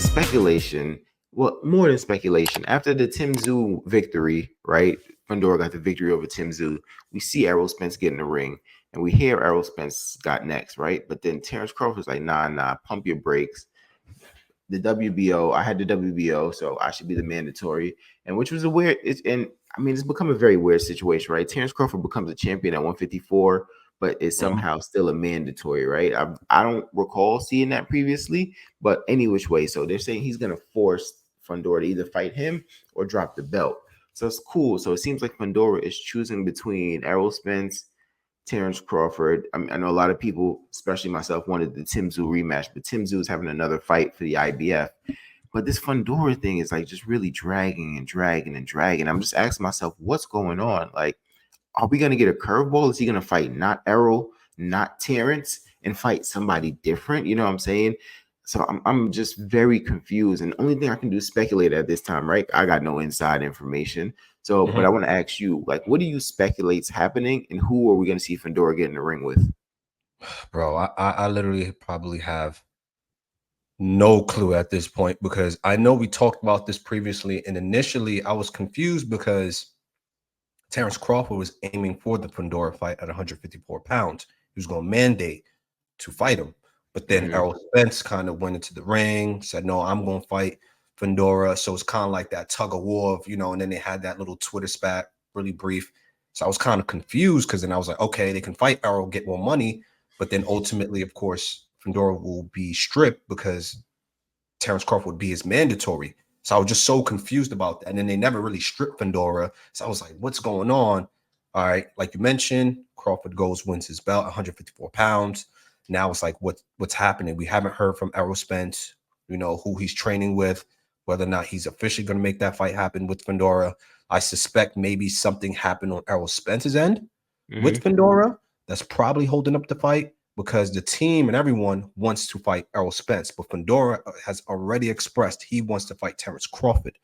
speculation, well, more than speculation, after the Tim Tszyu victory, right? Fundora got the victory over Tim Tszyu. We see Errol Spence get in the ring, and we hear Errol Spence got next, right? But then Terrence Crawford's like, nah, pump your brakes. The WBO, I had the WBO, so I should be the mandatory, and which was a weird. It's become a very weird situation, right? Terrence Crawford becomes a champion at 154, but is somehow still a mandatory, right? I don't recall seeing that previously, but any which way. So they're saying he's going to force Fundora to either fight him or drop the belt. So it's cool. So it seems like Fundora is choosing between Errol Spence, Terrence Crawford. I know a lot of people, especially myself, wanted the Tim Tszyu rematch, but Tim Tszyu is having another fight for the IBF. But this Fundora thing is like just really dragging and dragging and dragging. I'm just asking myself, what's going on? Like, are we gonna get a curveball? Is he gonna fight not Errol, not Terrence, and fight somebody different? You know what I'm saying? So I'm just very confused. And the only thing I can do is speculate at this time, right? I got no inside information. So, but I want to ask you, like, what do you speculate's happening, and who are we gonna see Fundora get in the ring with? Bro, I literally probably have no clue at this point, because I know we talked about this previously, and initially I was confused because Terrence Crawford was aiming for the Fundora fight at 154 pounds. He was going to mandate to fight him. But then Errol Spence kind of went into the ring, said, no, I'm going to fight Fundora. So it's kind of like that tug of war of, and then they had that little Twitter spat, really brief. So I was kind of confused, because then I was like, okay, they can fight Errol, get more money. But then ultimately, of course, Fundora will be stripped because Terrence Crawford would be his mandatory. So I was just so confused about that. And then they never really stripped Fundora. So I was like, what's going on? All right. Like you mentioned, Crawford wins his belt, 154 pounds. Now it's like, what's happening? We haven't heard from Errol Spence, who he's training with, whether or not he's officially going to make that fight happen with Fundora. I suspect maybe something happened on Errol Spence's end with Fundora that's probably holding up the fight, because the team and everyone wants to fight Errol Spence, but Fundora has already expressed he wants to fight Terrence Crawford.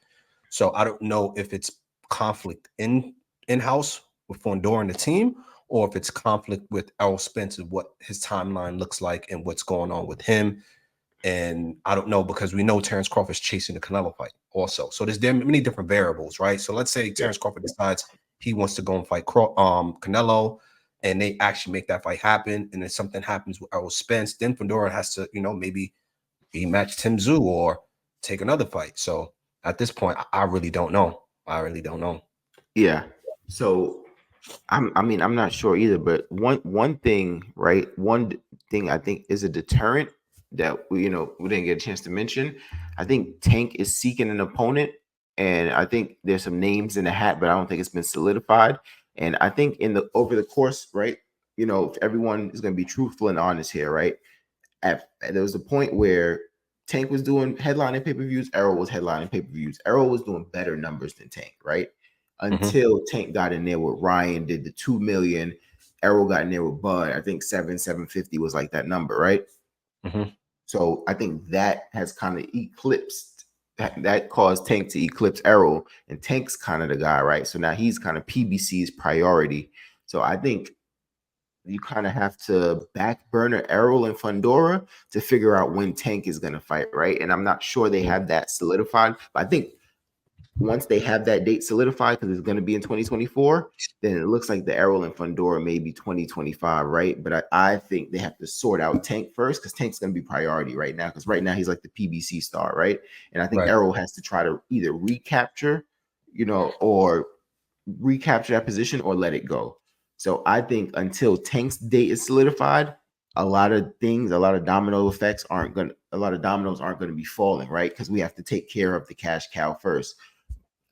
So I don't know if it's conflict in-house with Fundora and the team, or if it's conflict with Errol Spence and what his timeline looks like and what's going on with him. And I don't know, because we know Terrence Crawford's chasing the Canelo fight also. So there's many different variables, right? So let's say Terrence Crawford decides he wants to go and fight Canelo, and they actually make that fight happen, and then something happens with Errol Spence, then Fundora has to, maybe rematch Tim Tszyu or take another fight. So at this point, I really don't know. I really don't know. Yeah. So I'm not sure either, but one thing, right? One thing I think is a deterrent that we didn't get a chance to mention. I think Tank is seeking an opponent, and I think there's some names in the hat, but I don't think it's been solidified. And I think over the course, right? If everyone is going to be truthful and honest here, right? There was a point where Tank was doing headlining pay-per-views, Errol was headlining pay-per-views. Errol was doing better numbers than Tank, right? Until Tank got in there with Ryan, did the 2 million. Errol got in there with Bud. I think 750 was like that number, right? So I think that has kind of eclipsed, that caused Tank to eclipse Errol, and Tank's kind of the guy, right? So now he's kind of PBC's priority. So I think you kind of have to back burner Errol and Fundora to figure out when Tank is going to fight, right? And I'm not sure they have that solidified, but I think once they have that date solidified, because it's going to be in 2024, then it looks like the Errol and Fundora may be 2025, right? But I think they have to sort out Tank first, because Tank's going to be priority right now, because right now he's like the PBC star, right? And I think Errol has to try to either recapture, or recapture that position or let it go. So I think until Tank's date is solidified, a lot of dominoes aren't going to be falling, right? Because we have to take care of the cash cow first.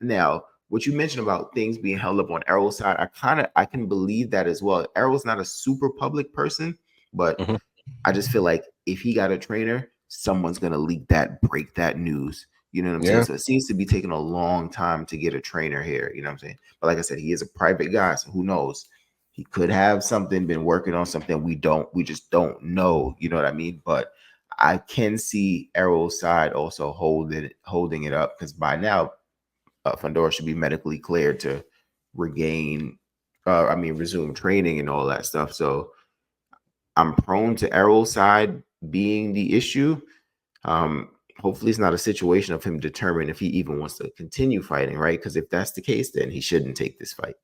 Now, what you mentioned about things being held up on Errol's side, I can believe that as well. Errol's not a super public person, but I just feel like if he got a trainer, someone's gonna break that news. You know what I'm saying? So it seems to be taking a long time to get a trainer here. You know what I'm saying? But like I said, he is a private guy, so who knows? He could have been working on something we just don't know. You know what I mean? But I can see Errol's side also holding it up, because by now Fundora should be medically cleared to resume training and all that stuff. So I'm prone to Errol's side being the issue. hopefully it's not a situation of him determining if he even wants to continue fighting, right? Because if that's the case, then he shouldn't take this fight.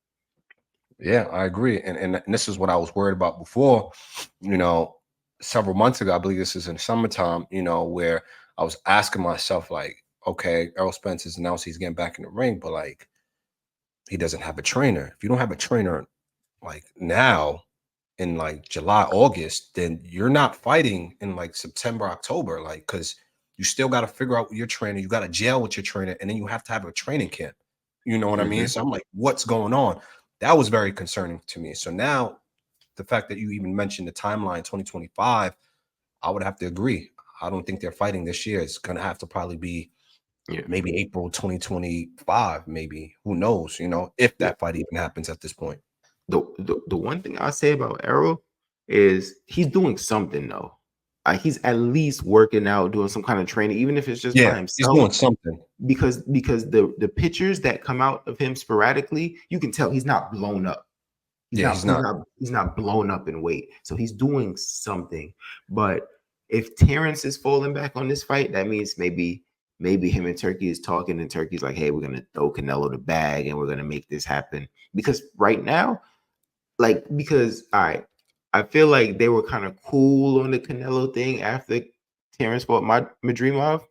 Yeah, I agree. And this is what I was worried about before, you know, several months ago. I believe this is in summertime, you know, where I was asking myself, like, okay, Errol Spence has announced he's getting back in the ring, but like he doesn't have a trainer. If you don't have a trainer like now in like July, August, then you're not fighting in like September, October, like because you still got to figure out your trainer, you got to gel with your trainer, and then you have to have a training camp. You know what I mean? Mm-hmm. So I'm like, what's going on? That was very concerning to me. So now the fact that you even mentioned the timeline 2025, I would have to agree. I don't think they're fighting this year. It's gonna have to probably be Yeah. maybe April 2025, maybe. Who knows, you know, if Yeah. that fight even happens at this point. The one thing I'll say about Errol is he's doing something though. He's at least working out, doing some kind of training, even if it's just by Yeah, he's himself. doing something. Because the pictures that come out of him sporadically, you can tell he's not blown up. He's Yeah, not he's he's not. not he's not blown up in weight. So he's doing something. But if Terrence is falling back on this fight, that means maybe him and Turkey is talking, and Turkey's like, hey, we're gonna throw Canelo the bag and we're gonna make this happen. Because right now, because all right, I feel like they were kind of cool on the Canelo thing after Terrence fought Madrimov,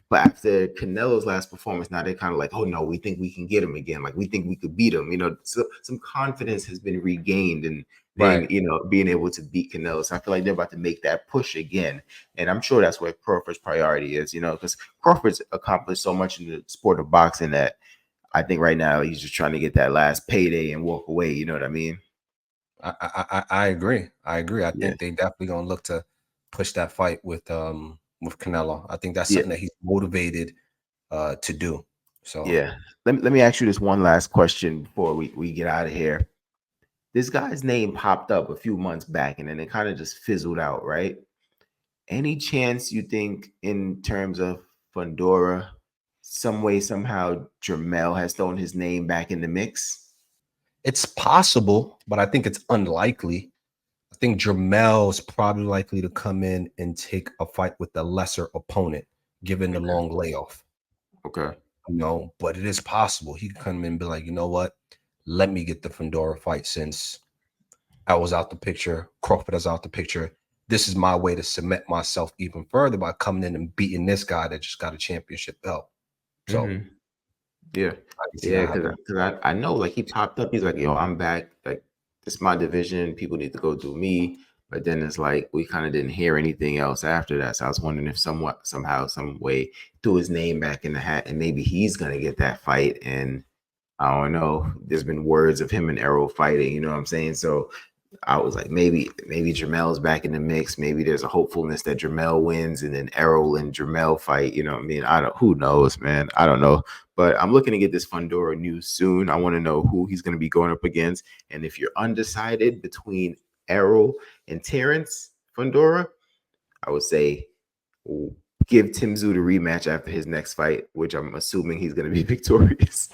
but after Canelo's last performance, now they're kind of like, oh no, we think we can get him again. Like we think we could beat him. So some confidence has been regained in being, Right. being able to beat Canelo. So I feel like they're about to make that push again, and I'm sure that's what Crawford's priority is. Because Crawford's accomplished so much in the sport of boxing that I think right now he's just trying to get that last payday and walk away. You know what I mean? I agree. I agree. I Yeah. think they definitely gonna look to push that fight with Canelo. I think that's Yeah. something that he's motivated to do. So Yeah. Let me ask you this one last question before we get out of here. This guy's name popped up a few months back and then it kind of just fizzled out, right? Any chance you think in terms of Fundora, some way, somehow, Jermel has thrown his name back in the mix? it's possible, but I think it's unlikely. I think Jermel is probably likely to come in and take a fight with a lesser opponent, given the Okay. long layoff. Okay. You know, but it is possible he could come in and be like, you know what? Let me get the Fundora fight since I was out the picture. Crawford is out the picture. This is my way to cement myself even further by coming in and beating this guy that just got a championship belt. So Mm-hmm. Yeah. I can see Yeah, that because happening. I know like he popped up. He's like, yo, I'm back. Like, this is my division. People need to go through me. But then it's like we kind of didn't hear anything else after that. So I was wondering if somehow, some way, threw his name back in the hat and maybe he's gonna get that fight. And I don't know. There's been words of him and Errol fighting, you know what I'm saying? So I was like, maybe Jermel's back in the mix. Maybe there's a hopefulness that Jermel wins and then Errol and Jermel fight. You know what I mean? I don't. Who knows, man? I don't know. But I'm looking to get this Fundora news soon. I want to know who he's going to be going up against. And if you're undecided between Errol and Terrence Fundora, I would say give Tim Tszyu the rematch after his next fight, which I'm assuming he's going to be victorious.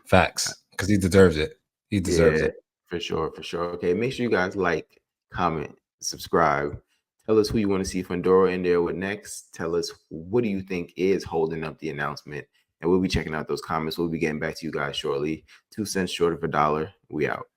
Facts, because he deserves it. He deserves Yeah, it. for sure, for sure. Okay, make sure you guys like, comment, subscribe. Tell us who you want to see Fundora in there with next. Tell us what do you think is holding up the announcement. And we'll be checking out those comments. We'll be getting back to you guys shortly. 2 cents short of a dollar. We out.